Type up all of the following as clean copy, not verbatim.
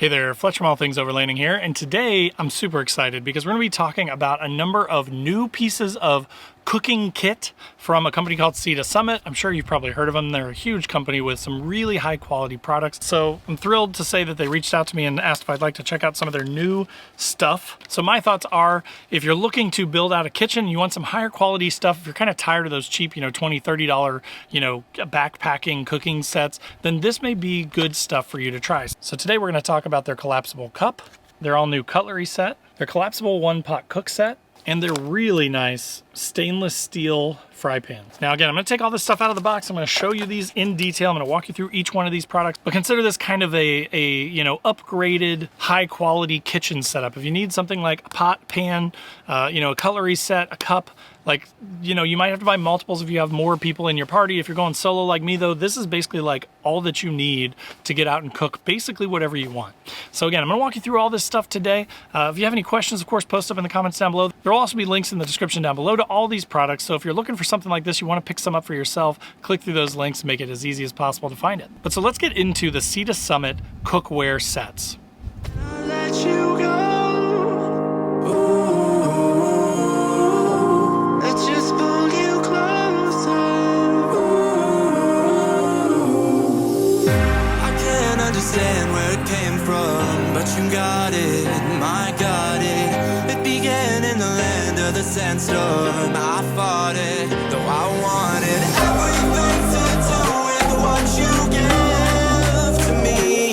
Hey there, Fletcher from All Things Overlanding here, and today I'm super excited because we're going to be talking about a number of new pieces of cooking kit from a company called Sea to Summit. I'm sure you've probably heard of them. They're a huge company with some really high quality products. So I'm thrilled to say that they reached out to me and asked if I'd like to check out some of their new stuff. So my thoughts are, if you're looking to build out a kitchen, you want some higher quality stuff, if you're kind of tired of those cheap, $20, $30, backpacking cooking sets, then this may be good stuff for you to try. So today we're going to talk about their collapsible cup, their all new cutlery set, their collapsible one pot cook set, and they're really nice stainless steel fry pans. Now again, I'm going to take all this stuff out of the box. I'm going to show you these in detail. I'm going to walk you through each one of these products, but consider this kind of a upgraded high quality kitchen setup. If you need something like a pot, pan, a cutlery set, a cup, you might have to buy multiples if you have more people in your party. If you're going solo like me though, this is basically like all that you need to get out and cook basically whatever you want. So again, I'm going to walk you through all this stuff today. If you have any questions, of course, post up in the comments down below. There will also be links in the description down below to all these products. So if you're looking for something like this, you want to pick some up for yourself, click through those links and make it as easy as possible to find it. But so let's get into the Sea to Summit cookware sets. Understand where it came from, but you got it, my got it. It began in the land of the sandstorm. I fought it, though I wanted everything to do with what you give to me.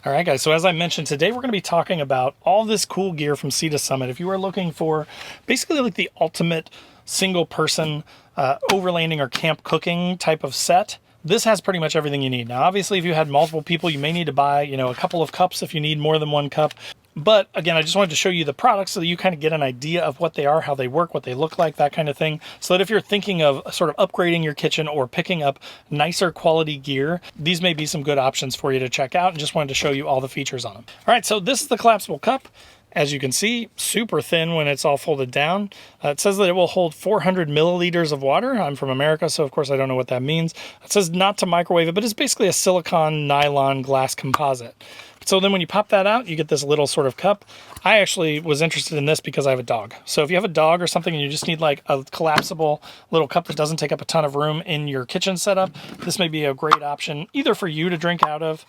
All right, guys, so as I mentioned, today we're going to be talking about all this cool gear from Sea to Summit. If you are looking for basically like the ultimate single person overlanding or camp cooking type of set, this has pretty much everything you need. Now, obviously, if you had multiple people, you may need to buy, a couple of cups if you need more than one cup. But again, I just wanted to show you the products so that you kind of get an idea of what they are, how they work, what they look like, that kind of thing. So that if you're thinking of sort of upgrading your kitchen or picking up nicer quality gear, these may be some good options for you to check out, and just wanted to show you all the features on them. All right, so this is the collapsible cup. As you can see, super thin when it's all folded down. It says that it will hold 400 milliliters of water. I'm from America, so of course I don't know what that means. It says not to microwave it, but it's basically a silicone nylon glass composite. So then when you pop that out, you get this little sort of cup. I actually was interested in this because I have a dog. So if you have a dog or something and you just need like a collapsible little cup that doesn't take up a ton of room in your kitchen setup, this may be a great option either for you to drink out of,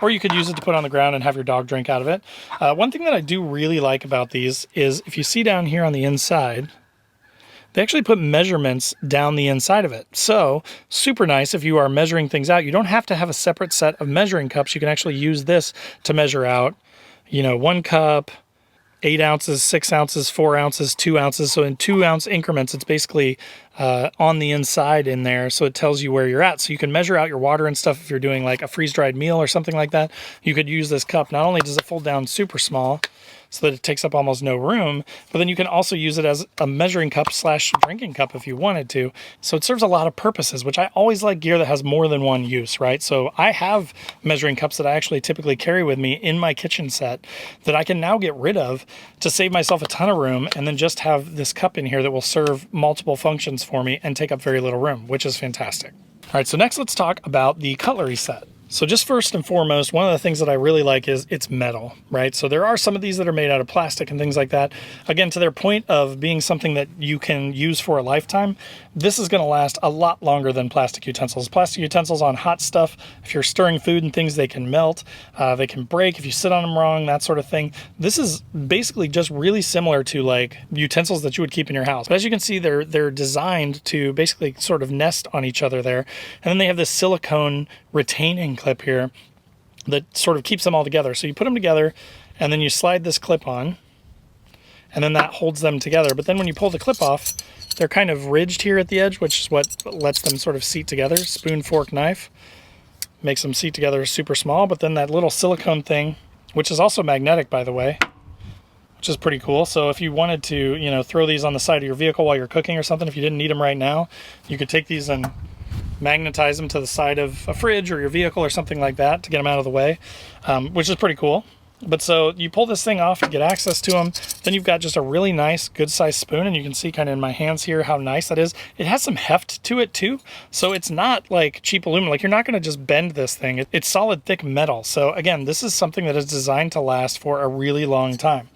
or you could use it to put on the ground and have your dog drink out of it. One thing that I do really like about these is if you see down here on the inside, they actually put measurements down the inside of it. So super nice if you are measuring things out. You don't have to have a separate set of measuring cups. You can actually use this to measure out, 1 cup, 8 ounces, 6 ounces, 4 ounces, 2 ounces. So in 2 ounce increments, it's basically on the inside in there. So it tells you where you're at. So you can measure out your water and stuff if you're doing like a freeze-dried meal or something like that. You could use this cup. Not only does it fold down super small so that it takes up almost no room, but then you can also use it as a measuring cup / drinking cup if you wanted to. So it serves a lot of purposes, which I always like gear that has more than one use, right? So I have measuring cups that I actually typically carry with me in my kitchen set that I can now get rid of to save myself a ton of room, and then just have this cup in here that will serve multiple functions for me and take up very little room, which is fantastic. All right, so next let's talk about the cutlery set. So just first and foremost, one of the things that I really like is it's metal, right? So there are some of these that are made out of plastic and things like that. Again, to their point of being something that you can use for a lifetime, this is going to last a lot longer than plastic utensils. Plastic utensils on hot stuff, if you're stirring food and things, they can melt, they can break if you sit on them wrong, that sort of thing. This is basically just really similar to like utensils that you would keep in your house. But as you can see, they're designed to basically sort of nest on each other there. And then they have this silicone retaining clip here that sort of keeps them all together. So you put them together and then you slide this clip on, and then that holds them together. But then when you pull the clip off, they're kind of ridged here at the edge, which is what lets them sort of seat together. Spoon, fork, knife makes them seat together super small. But then that little silicone thing, which is also magnetic, by the way, which is pretty cool. So if you wanted to, throw these on the side of your vehicle while you're cooking or something, if you didn't need them right now, you could take these and magnetize them to the side of a fridge or your vehicle or something like that to get them out of the way, which is pretty cool. But so you pull this thing off, you get access to them, then you've got just a really nice, good sized spoon, and you can see kind of in my hands here how nice that is. It has some heft to it too, so it's not like cheap aluminum. Like, you're not gonna just bend this thing. It's solid, thick metal. So again, this is something that is designed to last for a really long time.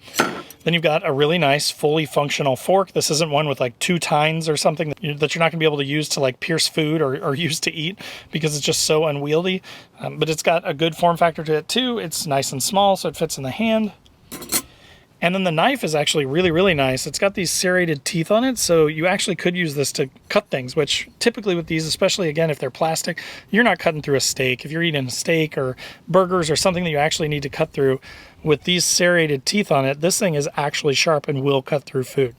Then you've got a really nice, fully functional fork. This isn't one with like 2 tines or something that you're not gonna be able to use to like pierce food or use to eat, because it's just so unwieldy. But it's got a good form factor to it too. It's nice and small, so it fits in the hand. And then the knife is actually really, really nice. It's got these serrated teeth on it, so you actually could use this to cut things, which typically with these, especially again, if they're plastic, you're not cutting through a steak. If you're eating a steak or burgers or something that you actually need to cut through, with these serrated teeth on it, this thing is actually sharp and will cut through food.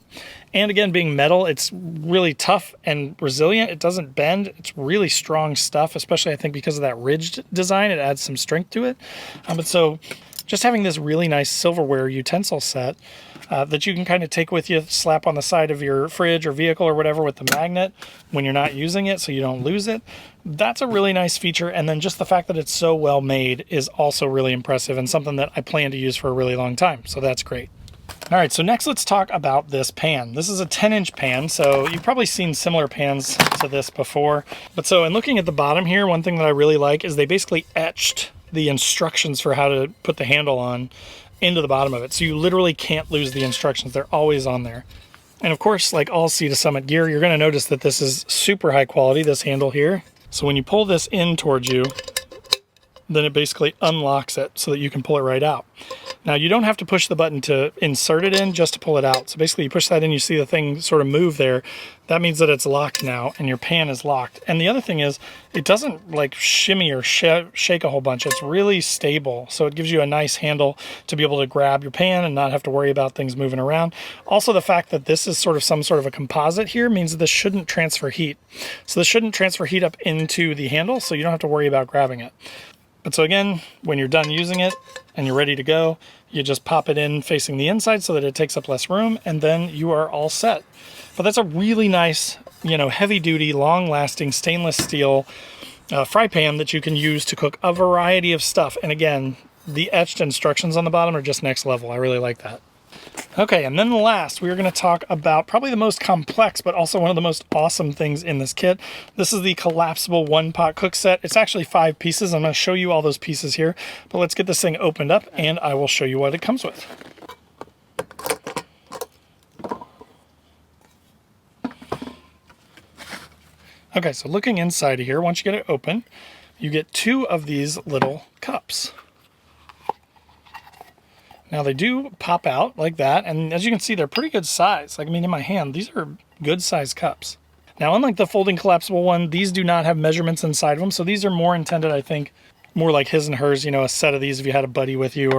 And again, being metal, it's really tough and resilient. It doesn't bend. It's really strong stuff, especially I think because of that ridged design. It adds some strength to it. But so just having this really nice silverware utensil set that you can kind of take with you, slap on the side of your fridge or vehicle or whatever with the magnet when you're not using it so you don't lose it. That's a really nice feature. And then just the fact that it's so well made is also really impressive and something that I plan to use for a really long time. So that's great. All right, so next let's talk about this pan. This is a 10-inch pan, so you've probably seen similar pans to this before. But so in looking at the bottom here, one thing that I really like is they basically etched the instructions for how to put the handle on into the bottom of it. So you literally can't lose the instructions. They're always on there. And of course, like all Sea to Summit gear, you're gonna notice that this is super high quality, this handle here. So when you pull this in towards you, then it basically unlocks it so that you can pull it right out. Now, you don't have to push the button to insert it in just to pull it out. So basically you push that in, you see the thing sort of move there. That means that it's locked now and your pan is locked. And the other thing is it doesn't like shimmy or shake a whole bunch. It's really stable. So it gives you a nice handle to be able to grab your pan and not have to worry about things moving around. Also, the fact that this is sort of some sort of a composite here means that this shouldn't transfer heat. So this shouldn't transfer heat up into the handle, so you don't have to worry about grabbing it. But so again, when you're done using it and you're ready to go, you just pop it in facing the inside so that it takes up less room, and then you are all set. But that's a really nice, heavy duty, long lasting stainless steel fry pan that you can use to cook a variety of stuff. And again, the etched instructions on the bottom are just next level. I really like that. Okay, and then last, we are going to talk about probably the most complex, but also one of the most awesome things in this kit. This is the collapsible one-pot cook set. It's actually 5 pieces. I'm going to show you all those pieces here, but let's get this thing opened up, and I will show you what it comes with. Okay, so looking inside of here, once you get it open, you get 2 of these little cups. Now they do pop out like that, and as you can see, they're pretty good size. Like, I mean, in my hand, these are good size cups. Now, unlike the folding collapsible one, these do not have measurements inside of them, so these are more intended, I think, more like his and hers, a set of these if you had a buddy with you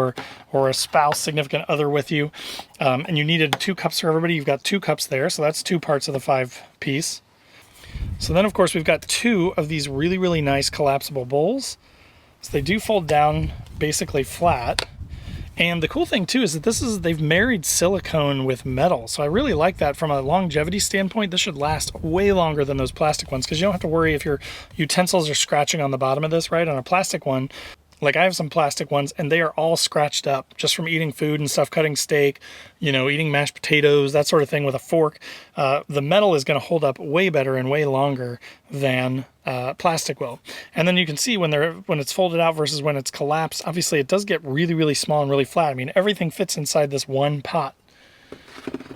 or a spouse, significant other with you, and you needed 2 cups for everybody. You've got 2 cups there, so that's 2 parts of the 5-piece. So then, of course, we've got 2 of these really, really nice collapsible bowls. So they do fold down basically flat. And the cool thing too is that they've married silicone with metal. So I really like that from a longevity standpoint. This should last way longer than those plastic ones, because you don't have to worry if your utensils are scratching on the bottom of this, right? On a plastic one, like I have some plastic ones and they are all scratched up just from eating food and stuff, cutting steak, eating mashed potatoes, that sort of thing with a fork. The metal is going to hold up way better and way longer than plastic will. And then you can see when it's folded out versus when it's collapsed, obviously it does get really, really small and really flat. I mean, everything fits inside this one pot.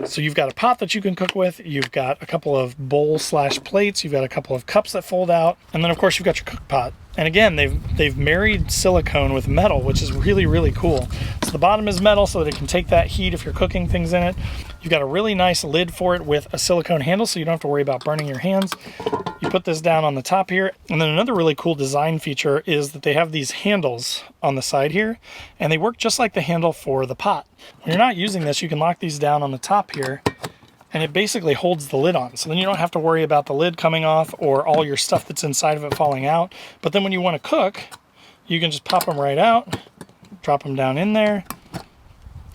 So you've got a pot that you can cook with, you've got a couple of bowl/plates, you've got a couple of cups that fold out, and then of course you've got your cook pot. And again, they've married silicone with metal, which is really, really cool. So the bottom is metal so that it can take that heat if you're cooking things in it. You've got a really nice lid for it with a silicone handle so you don't have to worry about burning your hands. You put this down on the top here. And then another really cool design feature is that they have these handles on the side here, and they work just like the handle for the pot. When you're not using this, you can lock these down on the top here, and it basically holds the lid on. So then you don't have to worry about the lid coming off or all your stuff that's inside of it falling out. But then when you want to cook, you can just pop them right out, drop them down in there,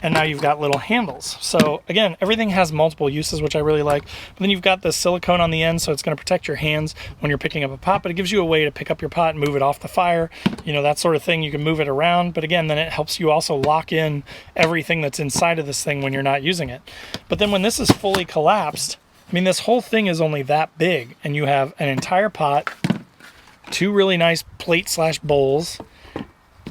and now you've got little handles. So again, everything has multiple uses, which I really like. But then you've got the silicone on the end, so it's going to protect your hands when you're picking up a pot, but it gives you a way to pick up your pot and move it off the fire, you know, that sort of thing. You can move it around, but again, then it helps you also lock in everything that's inside of this thing when you're not using it. But then when this is fully collapsed, I mean, this whole thing is only that big, and you have an entire pot, 2 really nice plate/bowls,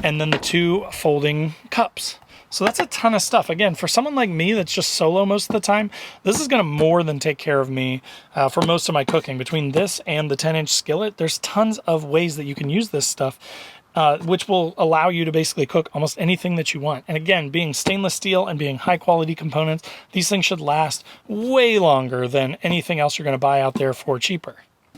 and then the 2 folding cups. So that's a ton of stuff. Again, for someone like me that's just solo most of the time, this is going to more than take care of me for most of my cooking. Between this and the 10-inch skillet, there's tons of ways that you can use this stuff, which will allow you to basically cook almost anything that you want. And again, being stainless steel and being high quality components, these things should last way longer than anything else you're going to buy out there for cheaper.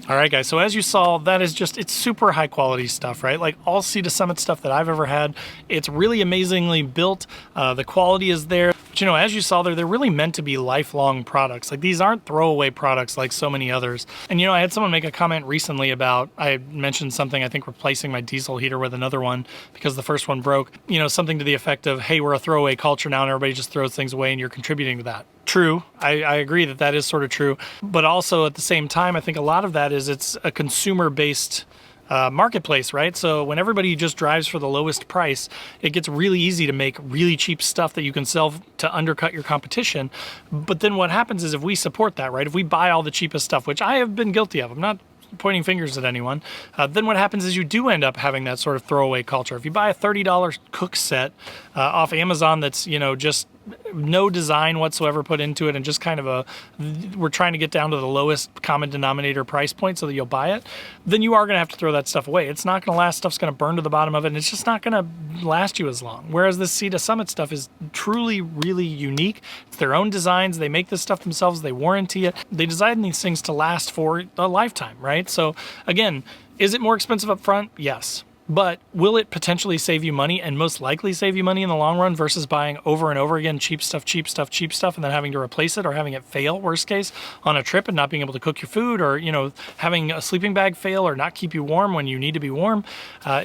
All right, guys, so as you saw, that is just, it's super high quality stuff, right? Like all Sea to Summit stuff that I've ever had, it's really amazingly built. The quality is there. But, you know, as you saw there, they're really meant to be lifelong products. Like these aren't throwaway products like so many others. And, you know, I had someone make a comment recently about, I mentioned something, I think replacing my diesel heater with another one because the first one broke. You know, something to the effect of, hey, we're a throwaway culture now and everybody just throws things away and you're contributing to that. True. I agree that that is sort of true. But also at the same time, I think a lot of that is it's a consumer-based marketplace, right? So when everybody just drives for the lowest price, it gets really easy to make really cheap stuff that you can sell to undercut your competition. But then what happens is if we support that, right? If we buy all the cheapest stuff, which I have been guilty of, I'm not pointing fingers at anyone, then what happens is you do end up having that sort of throwaway culture. If you buy a $30 cook set off Amazon that's, you know, just no design whatsoever put into it and just kind of we're trying to get down to the lowest common denominator price point so that you'll buy it, then you are going to have to throw that stuff away. It's not going to last. Stuff's going to burn to the bottom of it, and it's just not going to last you as long. Whereas this Sea to Summit stuff is truly, really unique. It's their own designs. They make this stuff themselves. They warranty it. They design these things to last for a lifetime, right? So again, is it more expensive up front? Yes. But will it potentially save you money, and most likely save you money in the long run, versus buying over and over again cheap stuff, and then having to replace it or having it fail, worst case, on a trip and not being able to cook your food, or, you know, having a sleeping bag fail or not keep you warm when you need to be warm?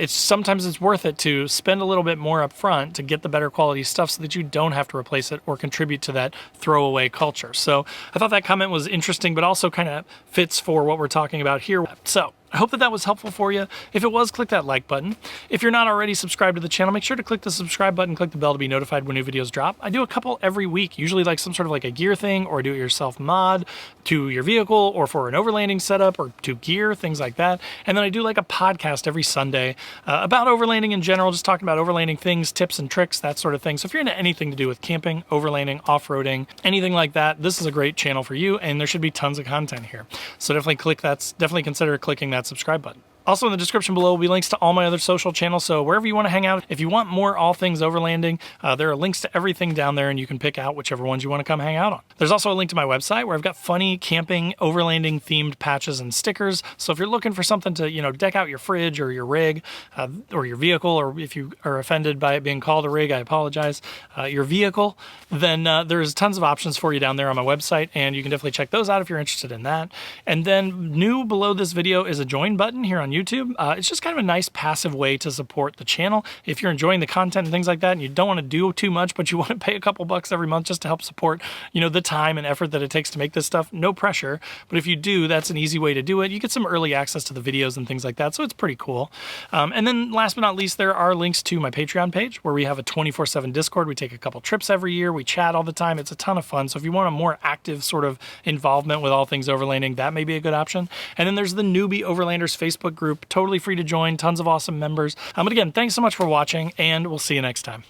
Sometimes it's worth it to spend a little bit more up front to get the better quality stuff so that you don't have to replace it or contribute to that throwaway culture. So I thought that comment was interesting, but also kind of fits for what we're talking about here. So I hope that that was helpful for you. If it was, click that like button. If you're not already subscribed to the channel, make sure to click the subscribe button, click the bell to be notified when new videos drop. I do a couple every week, usually like some sort of like a gear thing or do-it-yourself mod to your vehicle or for an overlanding setup or to gear, things like that. And then I do like a podcast every Sunday about overlanding in general, just talking about overlanding things, tips and tricks, that sort of thing. So if you're into anything to do with camping, overlanding, off-roading, anything like that, this is a great channel for you, and there should be tons of content here. So definitely consider clicking that subscribe button. Also in the description below will be links to all my other social channels, so wherever you want to hang out, if you want more all things overlanding, there are links to everything down there, and you can pick out whichever ones you want to come hang out on. There's also a link to my website where I've got funny camping, overlanding themed patches and stickers. So if you're looking for something to, you know, deck out your fridge or your rig or your vehicle, or if you are offended by it being called a rig, I apologize, your vehicle, then there's tons of options for you down there on my website, and you can definitely check those out if you're interested in that. And then new below this video is a join button here on YouTube. It's just kind of a nice passive way to support the channel. If you're enjoying the content and things like that, and you don't want to do too much, but you want to pay a couple bucks every month just to help support, you know, the time and effort that it takes to make this stuff, no pressure. But if you do, that's an easy way to do it. You get some early access to the videos and things like that, so it's pretty cool. And then last but not least, there are links to my Patreon page where we have a 24/7 Discord. We take a couple trips every year. We chat all the time. It's a ton of fun. So if you want a more active sort of involvement with all things overlanding, that may be a good option. And then there's the Newbie Overlanders Facebook group, totally free to join, tons of awesome members. But again, thanks so much for watching, and we'll see you next time.